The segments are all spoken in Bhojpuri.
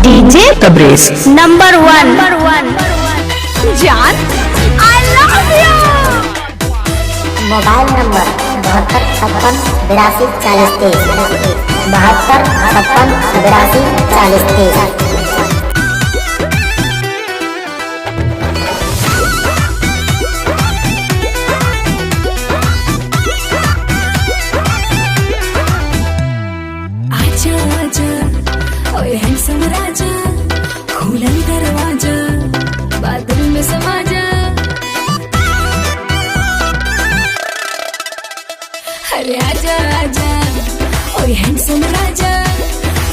डीजे कब्रेस नंबर वन जान I love you. Mobile number 7256524023 7256524023। ओए हैंडसम राजा, खुला दरवाजा, बादल में समा जा। अरे आजा आजा, ओए हैंडसम राजा,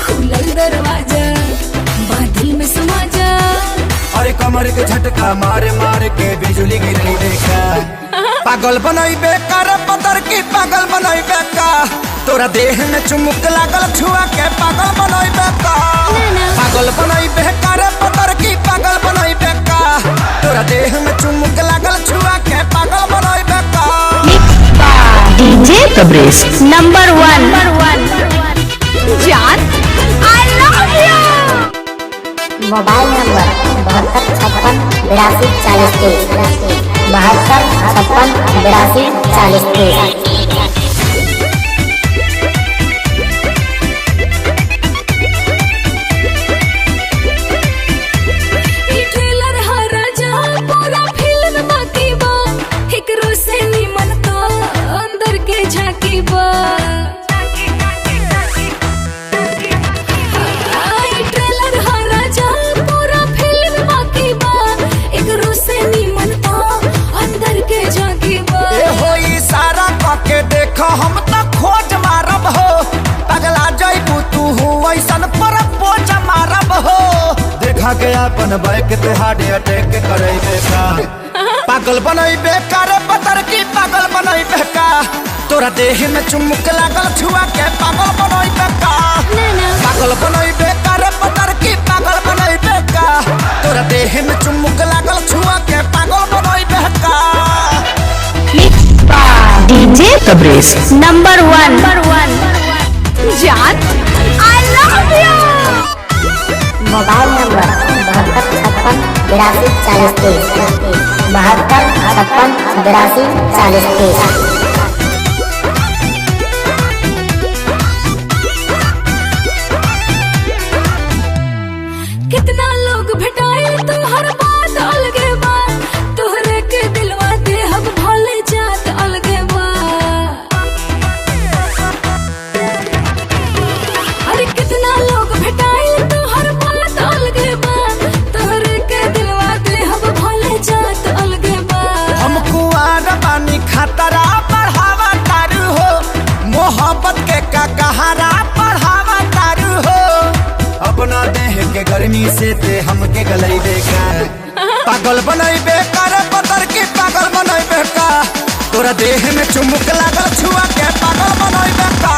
खुला दरवाजा, बादल में समा जा। अरे कमर के झटका मारे मारे के बिजली गिरई देखा, पागल बनई बेकार पतर की पागल बनई बेका, तोरा देह में चुमुक लागल छुआ के पागल बनई बेका, पागल बनई बेकार पतर की पागल बनई बेका, तोरा देह में चुमुक लागल छुआ के पागल बनई बेका। डीजे कब्रेस नंबर वन जान I love you. Mobile number 7256524023 7256524023। हम तो खोज मारब हो, पगला जइबू तू वैसन पर पोज मारब हो, देखा के अपन बैक ते हार्ट अटैक करे बेका, पागल बनई बेकार पतर की पागल बनई बेका, तोरा देह में चुमुक लागल छुआ के पागल बनई बेका, पागल बनई बेकार पतर की पागल बनई बेका, तोरा देह में चुमुक लागल छुआ के पागल बनई बेका। डीजे कब्रेस नंबर वन जान I love you. Mobile number 7256524023 7256524023। कितना लोग भेटाए तुम्हार बात अलगे बा, तोहरे के दिलवा दे हम भले जात अलगे बा। अरे कितना लोग भेटाए तोहर बात अलगे बा, तोहरे के दिलवा दे हम भले जात अलगे बा। हम कुआर बानी खतरा बढ़ावा तारू हो, मोहब्बत के का कहारा बढ़ावा तारू हो, अपना देह के गर्मी से ते हमके गलई बेका, पागल बनई बेकार पतर की पागल बनई बेका, तोरा देह में चुमुक लागल छुआ के पागल बनई बेका।